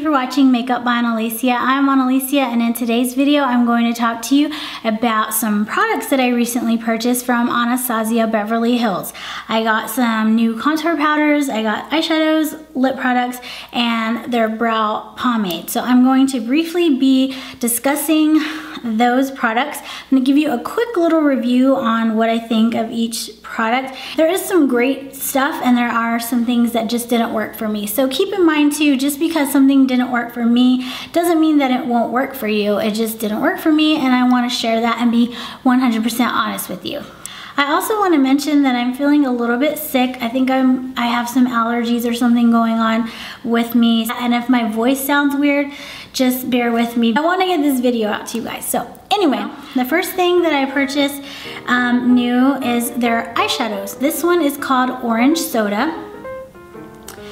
for watching Makeup by Anastasia. I'm Anastasia, and in today's video I'm going to talk to you about some products that I recently purchased from Anastasia Beverly Hills. I got some new contour powders, I got eyeshadows, lip products, and their brow pomade. So I'm going to briefly be discussing those products. I'm going to give you a quick little review on what I think of each product. There is some great stuff and there are some things that just didn't work for me. So keep in mind too, just because something didn't work for me doesn't mean that it won't work for you. It just didn't work for me, and I want to share that and be 100% honest with you. I also want to mention that I'm feeling a little bit sick. I think I have some allergies or something going on with me, and if my voice sounds weird, just bear with me. I want to get this video out to you guys. So anyway, the first thing that I purchased new is their eyeshadows. This one is called Orange Soda.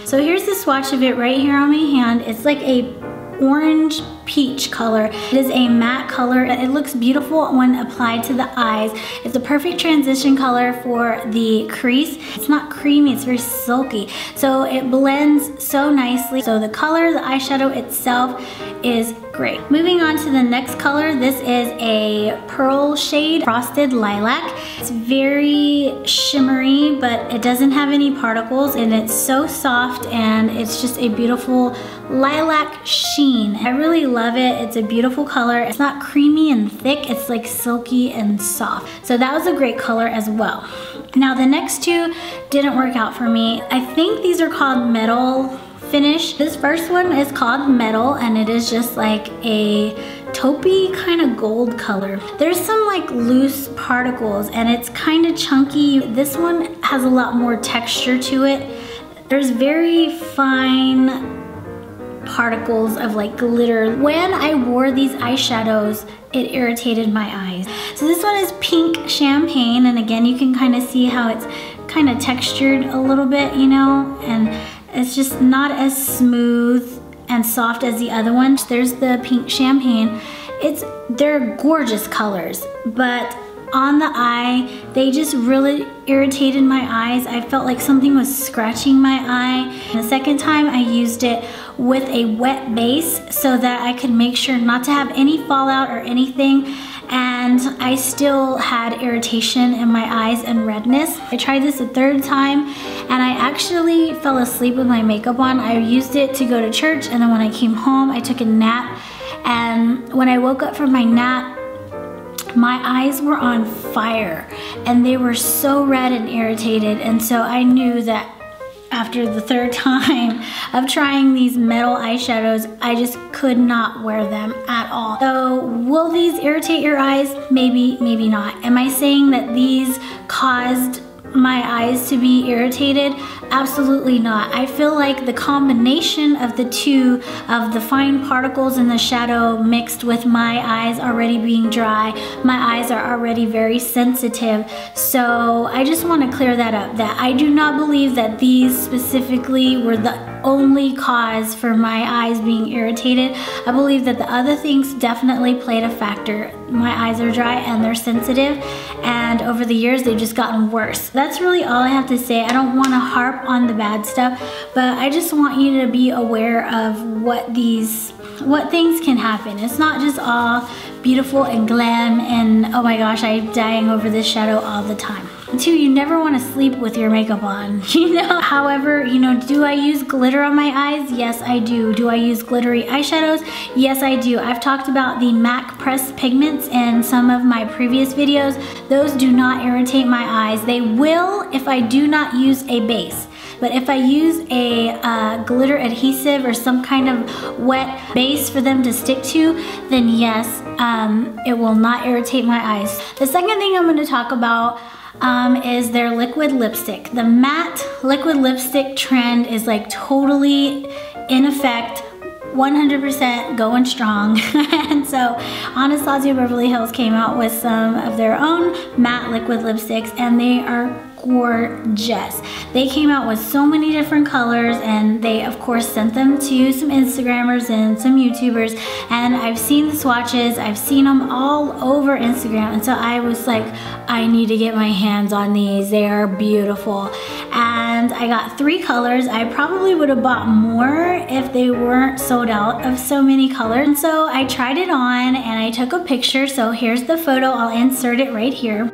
So here's the swatch of it right here on my hand. It's like a orange peach color. It is a matte color. It looks beautiful when applied to the eyes. It's a perfect transition color for the crease. It's not creamy, it's very silky. So it blends so nicely. So the color, the eyeshadow itself is great. Moving on to the next color, this is a pearl shade, Frosted Lilac. It's very shimmery, but it doesn't have any particles, and it's so soft, and it's just a beautiful lilac sheen. I really love it. It's a beautiful color. It's not creamy and thick, it's like silky and soft. So that was a great color as well. Now the next two didn't work out for me. I think these are called Metal Finish. This first one is called Metal, and it is just like a taupey kind of gold color. There's some like loose particles and it's kind of chunky. This one has a lot more texture to it. There's very fine particles of like glitter. When I wore these eyeshadows, it irritated my eyes. So this one is Pink Champagne, and again you can kind of see how it's kind of textured a little bit, you know, and it's just not as smooth and soft as the other ones. There's the Pink Champagne. They're gorgeous colors, but on the eye, they just really irritated my eyes. I felt like something was scratching my eye. And the second time I used it with a wet base so that I could make sure not to have any fallout or anything, and I still had irritation in my eyes and redness. I tried this a third time and I actually fell asleep with my makeup on. I used it to go to church, and then when I came home I took a nap, and when I woke up from my nap, my eyes were on fire and they were so red and irritated, and so I knew that after the third time of trying these metal eyeshadows, I just could not wear them at all. So will these irritate your eyes? Maybe, maybe not. Am I saying that these caused my eyes to be irritated? Absolutely not. I feel like the combination of the two, of the fine particles in the shadow mixed with my eyes already being dry, my eyes are already very sensitive. So I just want to clear that up, that I do not believe that these specifically were the only cause for my eyes being irritated. I believe that the other things definitely played a factor. My eyes are dry and they're sensitive, and over the years they've just gotten worse. That's really all I have to say. I don't want to harp on the bad stuff, but I just want you to be aware of what things can happen. It's not just all beautiful and glam and oh my gosh, I'm dying over this shadow all the time. Two, you never want to sleep with your makeup on, you know? However, you know, do I use glitter on my eyes? Yes, I do. Do I use glittery eyeshadows? Yes, I do. I've talked about the MAC pressed pigments in some of my previous videos. Those do not irritate my eyes. They will if I do not use a base. But if I use a glitter adhesive or some kind of wet base for them to stick to, then yes, it will not irritate my eyes. The second thing I'm going to talk about is their liquid lipstick. The matte liquid lipstick trend is like totally in effect, 100% going strong. And so Anastasia Beverly Hills came out with some of their own matte liquid lipsticks, and they are gorgeous. They came out with so many different colors, and they of course sent them to some Instagrammers and some YouTubers, and I've seen the swatches, I've seen them all over Instagram, and so I was like, I need to get my hands on these. They are beautiful. And I got 3 colors. I probably would have bought more if they weren't sold out of so many colors. And so I tried it on and I took a picture. So here's the photo. I'll insert it right here.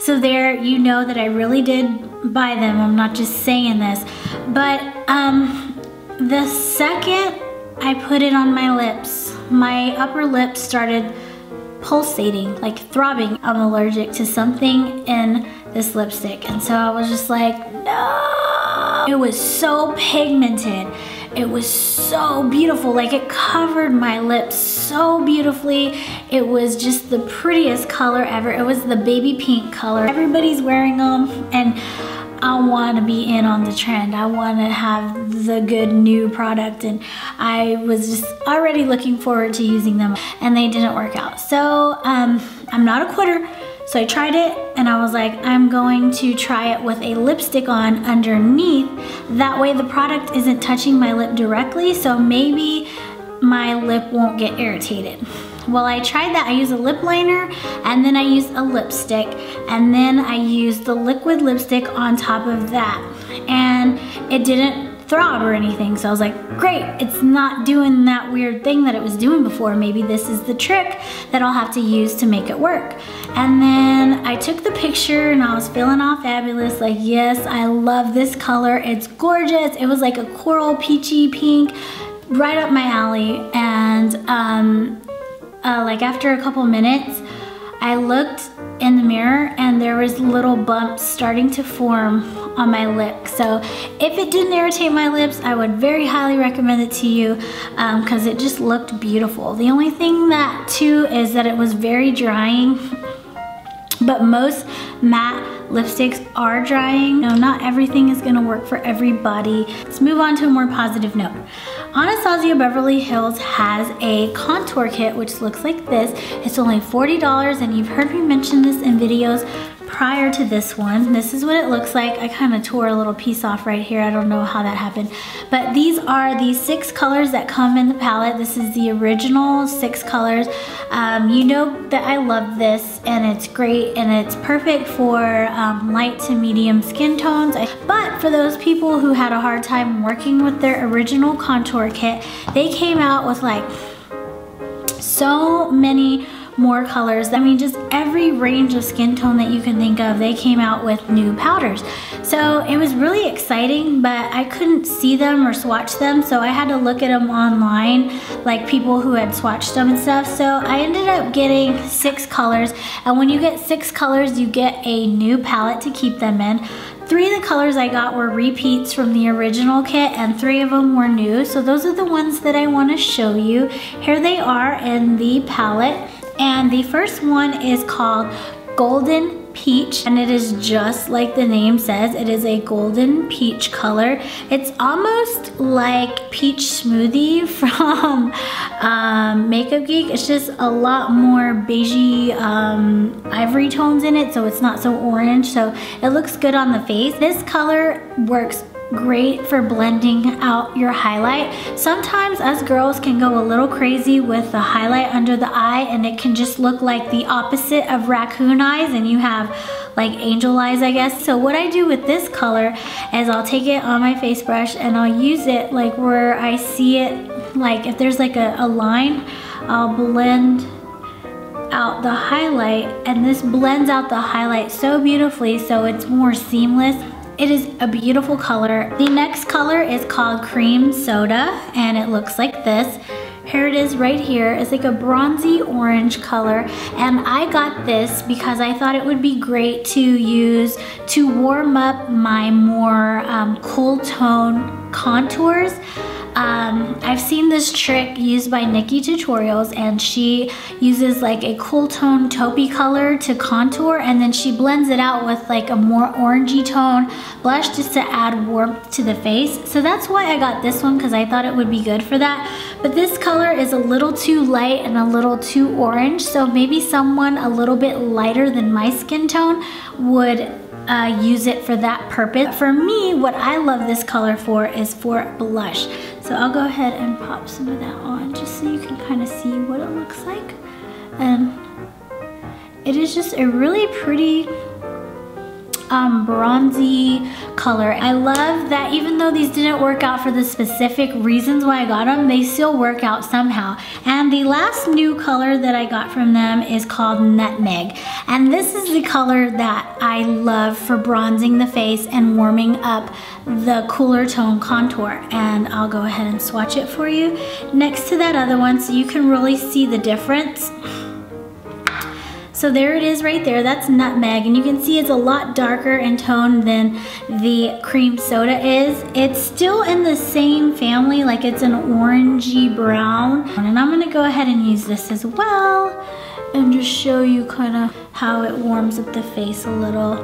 So there, you know that I really did buy them. I'm not just saying this. But the second I put it on my lips, my upper lip started pulsating, like throbbing. I'm allergic to something in this lipstick, and so I was just like, no. It was so pigmented. It was so beautiful. Like, it covered my lips so beautifully. It was just the prettiest color ever. It was the baby pink color. Everybody's wearing them, and I want to be in on the trend. I want to have the good new product, and I was just already looking forward to using them, and they didn't work out. So I'm not a quitter. So I tried it and I was like, I'm going to try it with a lipstick on underneath. That way the product isn't touching my lip directly, so maybe my lip won't get irritated. Well, I tried that. I used a lip liner, and then I used a lipstick, and then I used the liquid lipstick on top of that, and it didn't throb or anything. So I was like, great, it's not doing that weird thing that it was doing before. Maybe this is the trick that I'll have to use to make it work. And then I took the picture and I was feeling all fabulous, like, yes, I love this color, it's gorgeous. It was like a coral peachy pink, right up my alley. And like after a couple minutes, I looked in the mirror and there was little bumps starting to form on my lip. So if it didn't irritate my lips, I would very highly recommend it to you, because it just looked beautiful. The only thing that too is that it was very drying, but most matte lipsticks are drying. No, not everything is gonna work for everybody. Let's move on to a more positive note. Anastasia Beverly Hills has a contour kit which looks like this. It's only $40, and you've heard me mention this in videos prior to this one. This is what it looks like. I kind of tore a little piece off right here. I don't know how that happened. But these are the 6 colors that come in the palette. This is the original 6 colors. You know that I love this, and it's great, and it's perfect for light to medium skin tones. But for those people who had a hard time working with their original contour kit, they came out with like so many more colors. I mean, just every range of skin tone that you can think of, they came out with new powders. So it was really exciting, but I couldn't see them or swatch them, so I had to look at them online, like people who had swatched them and stuff. So I ended up getting 6 colors, and when you get 6 colors, you get a new palette to keep them in. 3 of the colors I got were repeats from the original kit, and 3 of them were new. So those are the ones that I want to show you. Here they are in the palette. And the first one is called Golden Peach, and it is just like the name says. It is a golden peach color. It's almost like peach smoothie from Makeup Geek. It's just a lot more beigey ivory tones in it, so it's not so orange, so it looks good on the face. This color works great for blending out your highlight. Sometimes us girls can go a little crazy with the highlight under the eye, and it can just look like the opposite of raccoon eyes, and you have like angel eyes, I guess. So what I do with this color is I'll take it on my face brush and I'll use it like where I see it, like if there's like a line, I'll blend out the highlight, and this blends out the highlight so beautifully, so it's more seamless. It is a beautiful color. The next color is called Cream Soda, and it looks like this. Here it is right here. It's like a bronzy orange color, and I got this because I thought it would be great to use to warm up my more cool tone contours. I've seen this trick used by Nikki Tutorials, and she uses like a cool tone taupey color to contour, and then she blends it out with like a more orangey tone blush just to add warmth to the face. So that's why I got this one, because I thought it would be good for that. but this color is a little too light and a little too orange, so maybe someone a little bit lighter than my skin tone would use it for that purpose. For me, what I love this color for is for blush. So I'll go ahead and pop some of that on just so you can kind of see what it looks like. And it is just a really pretty bronzy color. I love that even though these didn't work out for the specific reasons why I got them, they still work out somehow. And the last new color that I got from them is called Nutmeg. And this is the color that I love for bronzing the face and warming up the cooler tone contour. And I'll go ahead and swatch it for you next to that other one so you can really see the difference. So there it is right there, that's Nutmeg, and you can see it's a lot darker in tone than the cream soda is. It's still in the same family, like it's an orangey brown. And I'm gonna go ahead and use this as well and just show you kind of how it warms up the face a little.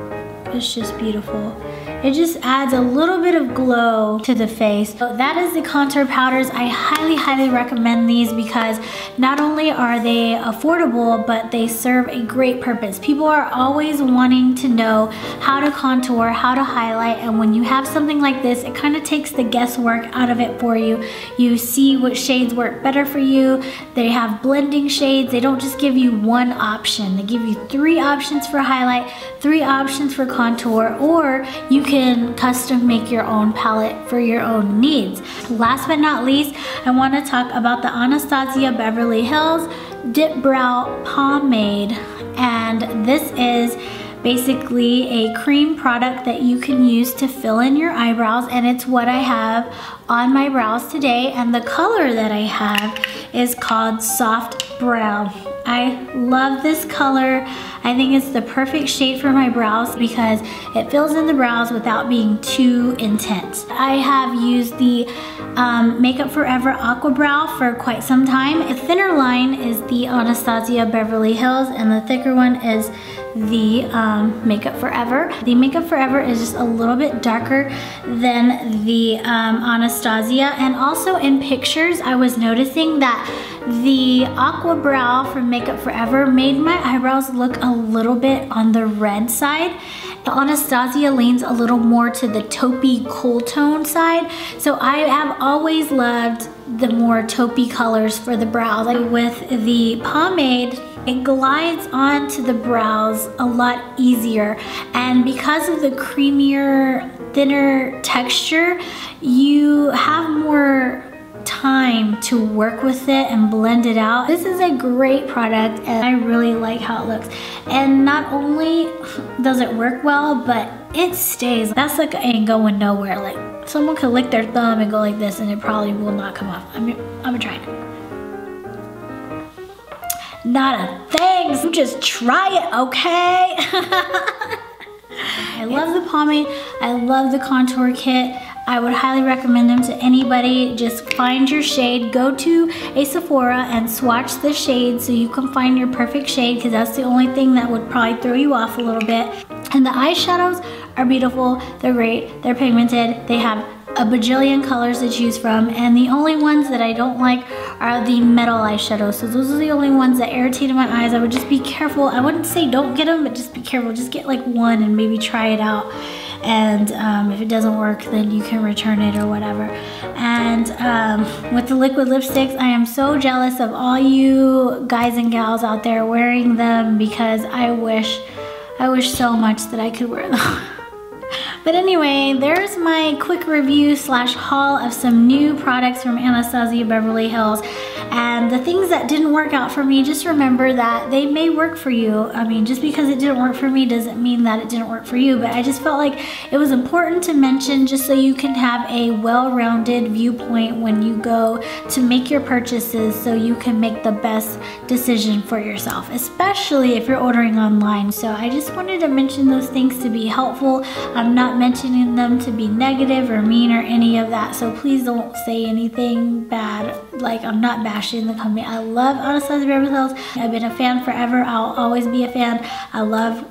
It's just beautiful. It just adds a little bit of glow to the face. So that is the contour powders. I highly, highly recommend these because not only are they affordable, but they serve a great purpose. People are always wanting to know how to contour, how to highlight, and when you have something like this, it kind of takes the guesswork out of it for you. You see what shades work better for you. They have blending shades. They don't just give you one option. They give you 3 options for highlight, 3 options for contour, or you can custom make your own palette for your own needs. Last but not least, I want to talk about the Anastasia Beverly Hills Dip Brow Pomade. And this is basically a cream product that you can use to fill in your eyebrows, and it's what I have on my brows today. And the color that I have is called Soft Brown. I love this color. I think it's the perfect shade for my brows because it fills in the brows without being too intense. I have used the Makeup Forever Aqua Brow for quite some time. A thinner line is the Anastasia Beverly Hills, and the thicker one is the Makeup Forever. The Makeup Forever is just a little bit darker than the Anastasia, and also in pictures I was noticing that the Aqua Brow from Makeup Forever made my eyebrows look a little bit on the red side. The Anastasia leans a little more to the taupey cool tone side, so I have always loved the more taupey colors for the brows. Like with the pomade, it glides onto the brows a lot easier, and because of the creamier, thinner texture, you have more time to work with it and blend it out. This is a great product and I really like how it looks. And not only does it work well, but it stays. That's like ain't going nowhere. Like someone could lick their thumb and go like this and it probably will not come off. I'm gonna try it. Not a thing, so just try it, okay? I love the pomade, I love the contour kit. I would highly recommend them to anybody. Just find your shade, go to a Sephora and swatch the shade so you can find your perfect shade, because that's the only thing that would probably throw you off a little bit. And the eyeshadows are beautiful, they're great, they're pigmented, they have a bajillion colors to choose from, and the only ones that I don't like are the metal eyeshadows. So those are the only ones that irritated my eyes. I would just be careful. I wouldn't say don't get them, but just be careful. Just get like one and maybe try it out. And if it doesn't work, then you can return it or whatever. And with the liquid lipsticks, I am so jealous of all you guys and gals out there wearing them, because I wish so much that I could wear them. But anyway, there's my quick review slash haul of some new products from Anastasia Beverly Hills. And the things that didn't work out for me, just remember that they may work for you. I mean, just because it didn't work for me doesn't mean that it didn't work for you, but I just felt like it was important to mention just so you can have a well-rounded viewpoint when you go to make your purchases, so you can make the best decision for yourself, especially if you're ordering online. So I just wanted to mention those things to be helpful. I'm not mentioning them to be negative or mean or any of that, so please don't say anything bad. Like, I'm not bashing the company. I love Anastasia Beverly Hills. I've been a fan forever. I'll always be a fan. I love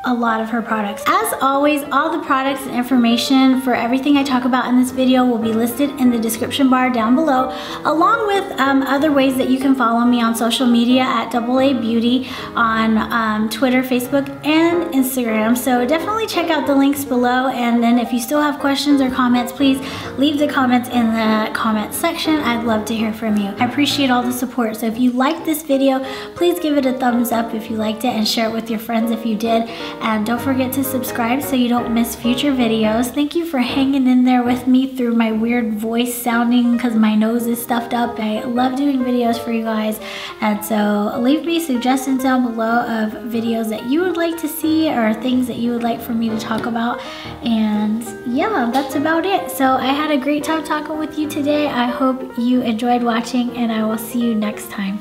a lot of her products. As always, all the products and information for everything I talk about in this video will be listed in the description bar down below, along with other ways that you can follow me on social media at AA Beauty on Twitter, Facebook, and Instagram. So definitely check out the links below, and then if you still have questions or comments, please leave the comments in the comment section. I'd love to hear from you. I appreciate all the support. So if you liked this video, please give it a thumbs up if you liked it, and share it with your friends if you did. And don't forget to subscribe so you don't miss future videos. Thank you for hanging in there with me through my weird voice sounding because my nose is stuffed up. I love doing videos for you guys. And so leave me suggestions down below of videos that you would like to see or things that you would like for me to talk about. And yeah, that's about it. So I had a great time talking with you today. I hope you enjoyed watching, and I will see you next time.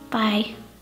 Bye.